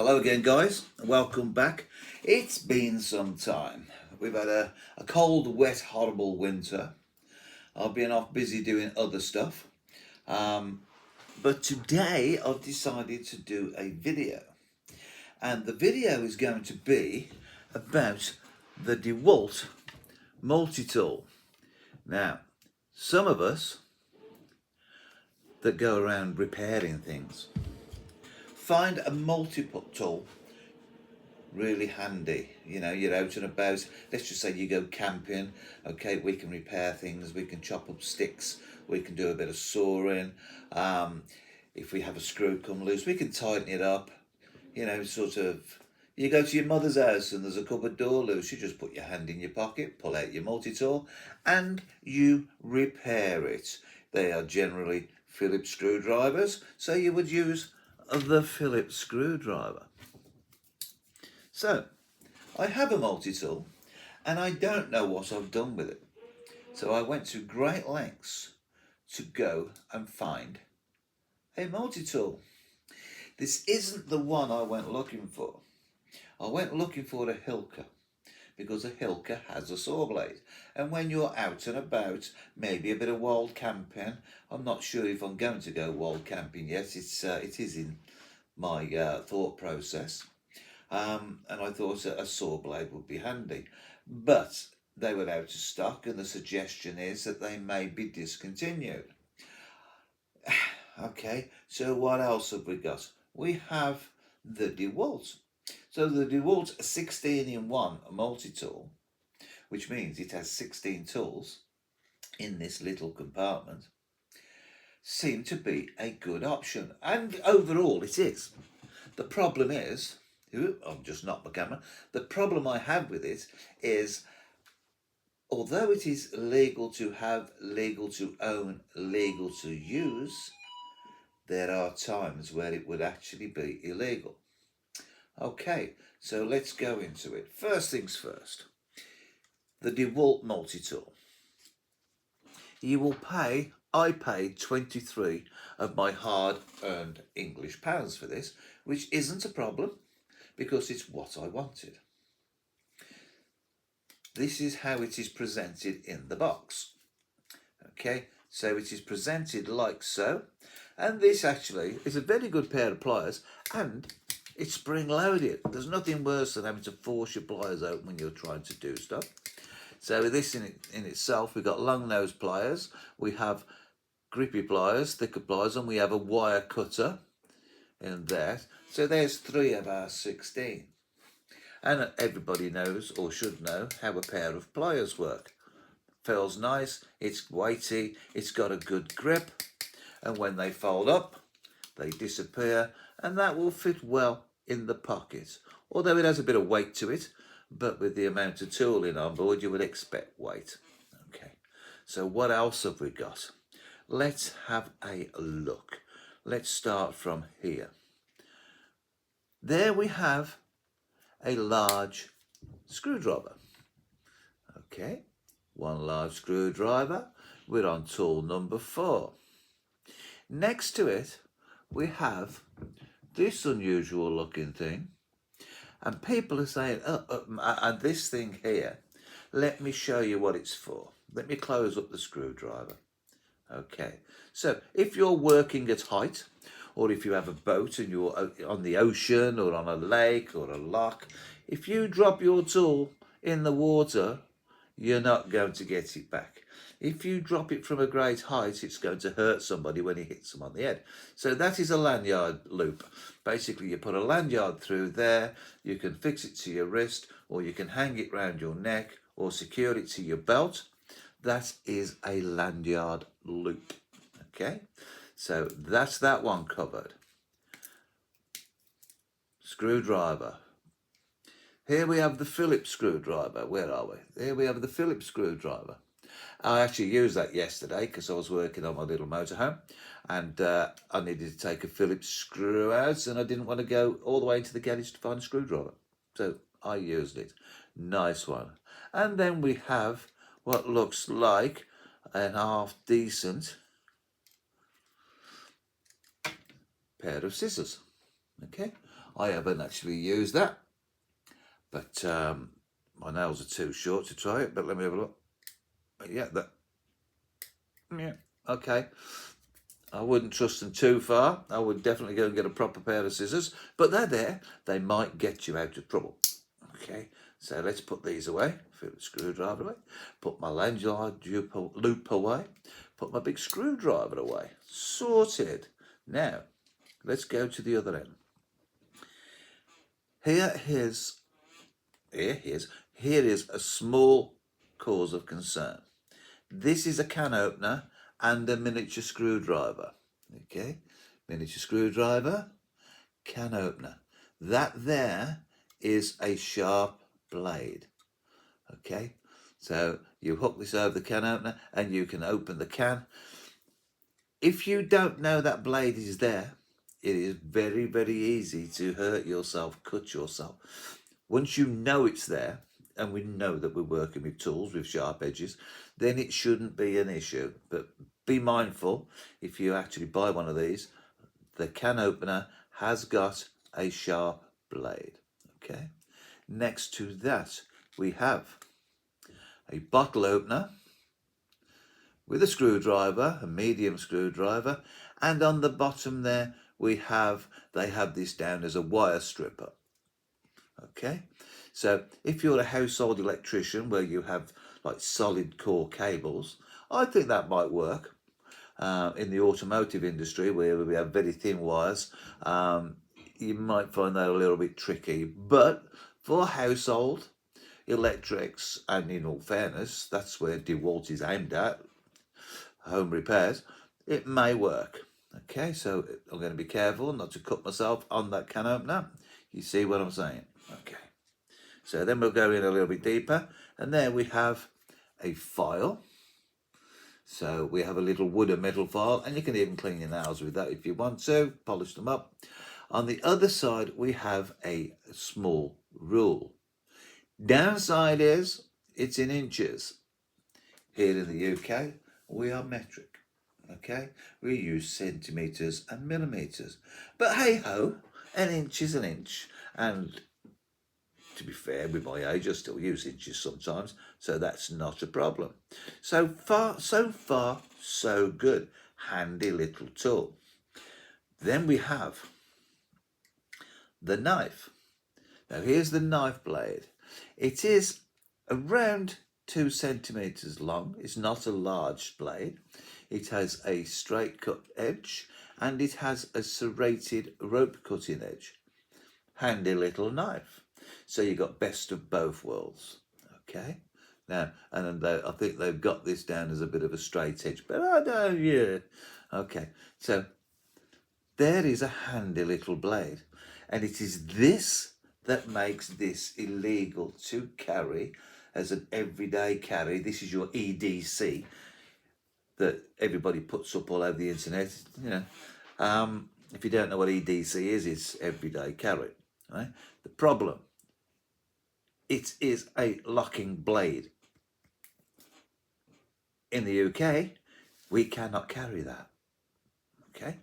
Hello again, guys. Welcome back. It's been some time. We've had a cold, wet, horrible winter. I've been off busy doing other stuff. But today I've decided to do a video. And the video is going to be about the Dewalt multi-tool. Now, some of us that go around repairing things find a multi-tool really handy. You know, you're out and about, let's just say you go camping. Okay, we can repair things, we can chop up sticks, we can do a bit of sawing. If we have a screw come loose, we can tighten it up. You know, sort of, you go to your mother's house and there's a cupboard door loose, you just put your hand in your pocket, pull out your multi-tool and you repair it. They are generally Phillips screwdrivers, so you would use the Phillips screwdriver. So, I have a multi-tool and I don't know what I've done with it. So I went to great lengths to go and find a multi-tool. This isn't the one I went looking for. I went looking for a Hilker because a Hilker has a saw blade. And when you're out and about, maybe a bit of wild camping, I'm not sure if I'm going to go wild camping yet. It is in my thought process. And I thought a saw blade would be handy. But they were out of stock and the suggestion is that they may be discontinued. Okay, so what else have we got? We have the Dewalt. So the Dewalt 16-in-1 multi-tool, which means it has 16 tools in this little compartment, seemed to be a good option. And overall it is. The problem is, I've just knocked my camera. The problem I have with it is, although it is legal to have, legal to own, legal to use, there are times where it would actually be illegal. Okay, so let's go into it. First things first, the Dewalt multi-tool. You will pay, I paid 23 of my hard-earned English pounds for this, which isn't a problem because it's what I wanted. This is how it is presented in the box. Okay, so it is presented like so. And this actually is a very good pair of pliers and it's spring loaded. There's nothing worse than having to force your pliers open when you're trying to do stuff. So this in itself, we've got long nose pliers, we have grippy pliers, thicker pliers, and we have a wire cutter in there. So there's 3 of our 16. And everybody knows or should know how a pair of pliers work. Feels nice, it's weighty, it's got a good grip, and when they fold up, they disappear, and that will fit well in the pocket. Although it has a bit of weight to it, but with the amount of tooling on board, you would expect weight. Okay, so what else have we got? Let's have a look. Let's start from here. There we have a large screwdriver. Okay, one large screwdriver. We're on tool number 4. Next to it, we have this unusual looking thing. And people are saying, and this thing here, let me show you what it's for. Let me close up the screwdriver. Okay, so if you're working at height, or if you have a boat and you're on the ocean or on a lake or a loch, if you drop your tool in the water, you're not going to get it back. If you drop it from a great height, it's going to hurt somebody when it hits them on the head. So that is a lanyard loop. Basically, you put a lanyard through there, you can fix it to your wrist, or you can hang it round your neck, or secure it to your belt. That is a lanyard loop. Okay, so that's that one covered. Screwdriver. Here we have the Phillips screwdriver. Where are we? Here we have the Phillips screwdriver. I actually used that yesterday because I was working on my little motorhome and I needed to take a Phillips screw out and I didn't want to go all the way into the garage to find a screwdriver. So I used it. Nice one. And then we have what looks like an half decent pair of scissors. Okay, I haven't actually used that, but my nails are too short to try it. But let me have a look. Yeah, okay. I wouldn't trust them too far. I would definitely go and get a proper pair of scissors, but they're there. They might get you out of trouble. Okay, so let's put these away. Put the screwdriver away. Put my lanyard loop away. Put my big screwdriver away. Sorted. Now, let's go to the other end. Here is a small cause of concern. This is a can opener and a miniature screwdriver. Okay, miniature screwdriver, can opener. That there is a sharp blade. Okay, so you hook this over the can opener and you can open the can. If you don't know that blade is there, it is very, very easy to hurt yourself, cut yourself. Once you know it's there, and we know that we're working with tools with sharp edges, then it shouldn't be an issue. But be mindful, if you actually buy one of these, the can opener has got a sharp blade. Okay. Next to that, we have a bottle opener with a screwdriver, a medium screwdriver, and on the bottom there they have this down as a wire stripper. Okay, so if you're a household electrician where you have like solid core cables, I think that might work. In the automotive industry where we have very thin wires, you might find that a little bit tricky, but for household electrics, and in all fairness, that's where Dewalt is aimed at, home repairs, it may work. Okay, so I'm going to be careful not to cut myself on that can opener. You see what I'm saying? Okay, so then we'll go in a little bit deeper, and there we have a file. So we have a little wood and metal file, and you can even clean your nails with that if you want to, polish them up. On the other side, we have a small rule. Downside is it's in inches. Here in the UK, we are metric. Okay, we use centimetres and millimetres. But hey ho, an inch is an inch. And to be fair, with my age, I still use inches sometimes, so that's not a problem. So far, so good. Handy little tool. Then we have the knife. Now here's the knife blade. It is around 2 centimetres long. It's not a large blade. It has a straight cut edge and it has a serrated rope cutting edge. Handy little knife. So you got best of both worlds. Okay. Now, and I think they've got this down as a bit of a straight edge, but I don't, yeah. Okay. So there is a handy little blade. And it is this that makes this illegal to carry as an everyday carry. This is your EDC that everybody puts up all over the internet. You know, if you don't know what EDC is, it's everyday carry. Right? The problem, it is a locking blade. In the UK, we cannot carry that. Okay,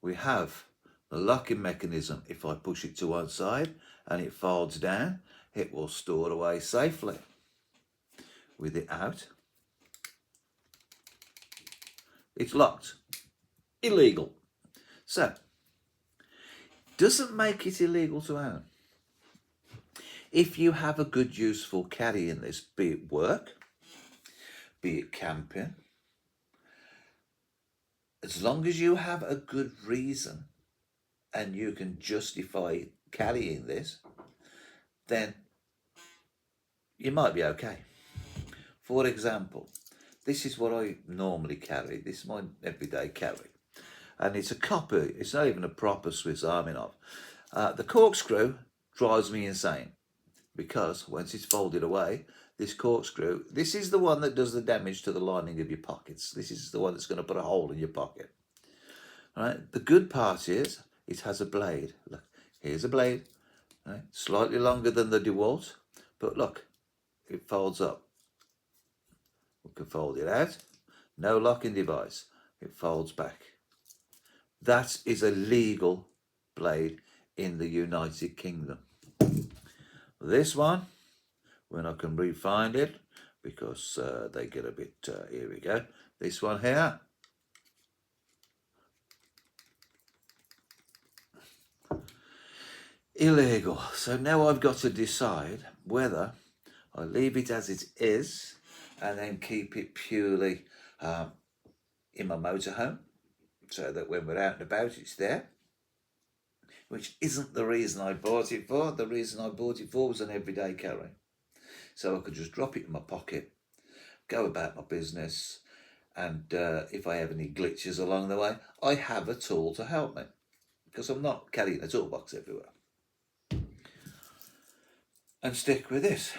we have the locking mechanism. If I push it to one side and it folds down, it will store away safely. With it out, it's locked. Illegal. So, doesn't make it illegal to own. If you have a good useful carry in this, be it work, be it camping, as long as you have a good reason and you can justify carrying this, then you might be okay. For example, this is what I normally carry. This is my everyday carry. And it's a copper. It's not even a proper Swiss Army knife. The corkscrew drives me insane because once it's folded away, this corkscrew, this is the one that does the damage to the lining of your pockets. This is the one that's going to put a hole in your pocket. All right. The good part is it has a blade. Look, here's a blade. Right? Slightly longer than the Dewalt, but look, it folds up. We can fold it out. No locking device. It folds back. That is a legal blade in the United Kingdom. This one, when I can re-find it, because they get a bit, here we go, this one here, illegal. So now I've got to decide whether I leave it as it is and then keep it purely in my motorhome, so that when we're out and about it's there, which isn't the reason I bought it for. The reason I bought it for was an everyday carry. So I could just drop it in my pocket, go about my business, and if I have any glitches along the way, I have a tool to help me, because I'm not carrying a toolbox everywhere. And stick with this,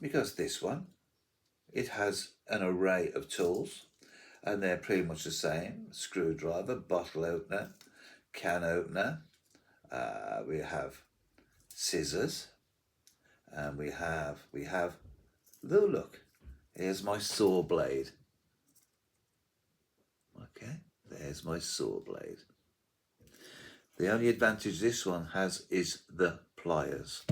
because this one, it has an array of tools, and they're pretty much the same: screwdriver, bottle opener, can opener, we have scissors, and we have, look, here's my saw blade. Okay, there's my saw blade. The only advantage this one has is the pliers.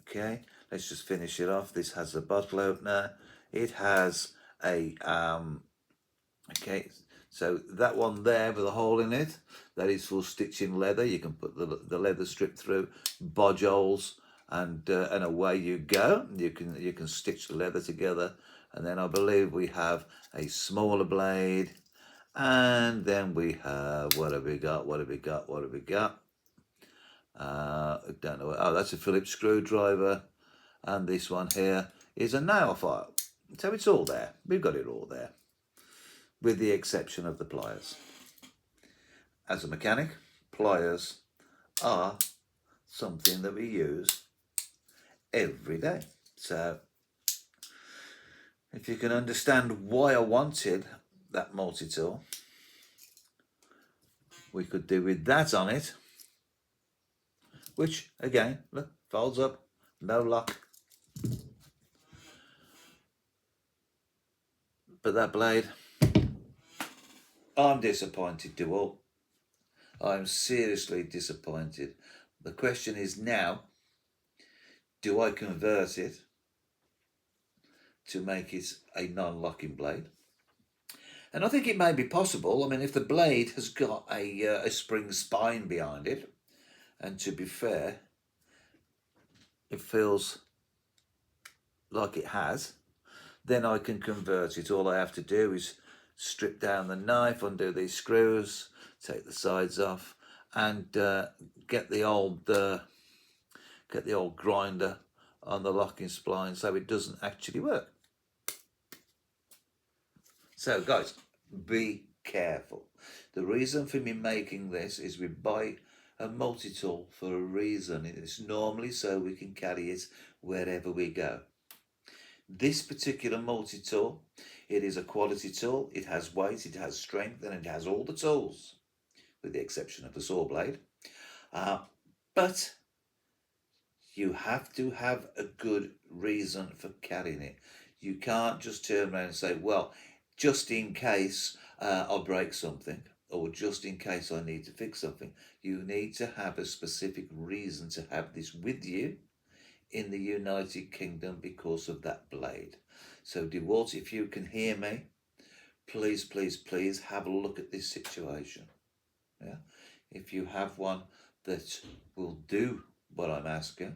Okay, let's just finish it off. This has a bottle opener. It has a, okay, so that one there with a hole in it, that is for stitching leather. You can put the leather strip through, bodge holes, and away you go. You can stitch the leather together. And then I believe we have a smaller blade, and then we have, what have we got? I don't know. Oh, that's a Phillips screwdriver, and this one here is a nail file. So it's all there. We've got it all there, with the exception of the pliers. As a mechanic, pliers are something that we use every day. So if you can understand why I wanted that multi-tool, we could do with that on it, which again, look, folds up, no lock. But that blade, I'm disappointed, Dewalt. I'm seriously disappointed. The question is now, do I convert it to make it a non-locking blade? And I think it may be possible. I mean, if the blade has got a spring spine behind it, and to be fair, it feels like it has, then I can convert it. All I have to do is strip down the knife, undo these screws, take the sides off, and get the old grinder on the locking spline so it doesn't actually work. So guys, be careful. The reason for me making this is we buy a multi-tool for a reason. It's normally so we can carry it wherever we go. This particular multi-tool, it is a quality tool. It has weight, it has strength, and it has all the tools, with the exception of the saw blade. But you have to have a good reason for carrying it. You can't just turn around and say, well, just in case I break something, or just in case I need to fix something. You need to have a specific reason to have this with you in the United Kingdom because of that blade. So Dewalt, if you can hear me, please, please, please have a look at this situation. Yeah, if you have one that will do what I'm asking,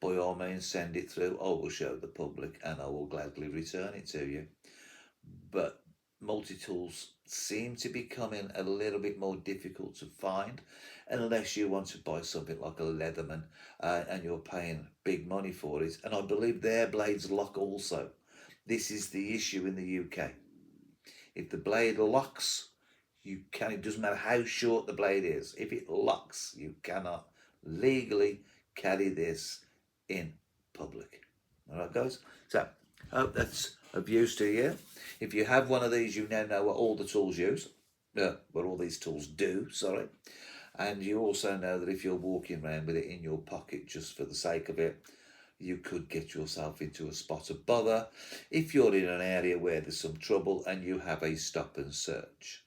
by all means send it through. I will show the public and I will gladly return it to you. But multi-tools seem to be becoming a little bit more difficult to find, unless you want to buy something like a Leatherman and you're paying big money for it. And I believe their blades lock also. This is the issue in the UK. If the blade locks, you can, it doesn't matter how short the blade is. If it locks, you cannot legally carry this in public. All right, guys? So, hope that's of use to you. If you have one of these, you now know what all the tools use. What all these tools do, sorry. And you also know that if you're walking around with it in your pocket just for the sake of it, you could get yourself into a spot of bother if you're in an area where there's some trouble and you have a stop and search.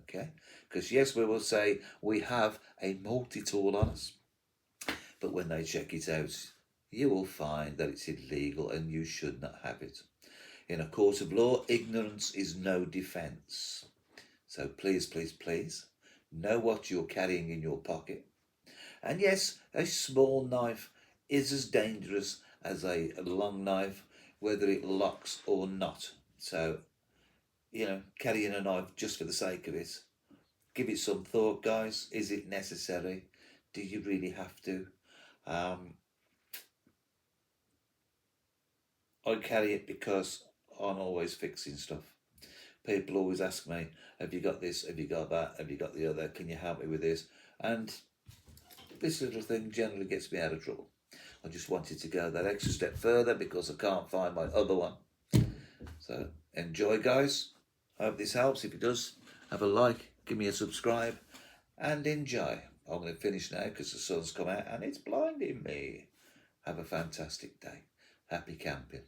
Okay? Because yes, we will say we have a multi-tool on us, but when they check it out, you will find that it's illegal and you should not have it. In a court of law, ignorance is no defence. So please, please, please, know what you're carrying in your pocket. And yes, a small knife is as dangerous as a long knife, whether it locks or not. So, carrying a knife just for the sake of it. Give it some thought, guys. Is it necessary? Do you really have to? I carry it because I'm always fixing stuff. People always ask me, have you got this? Have you got that? Have you got the other? Can you help me with this? And this little thing generally gets me out of trouble. I just wanted to go that extra step further because I can't find my other one. So enjoy, guys. Hope this helps. If it does, have a like, give me a subscribe, and enjoy. I'm going to finish now because the sun's come out and it's blinding me. Have a fantastic day. Happy camping.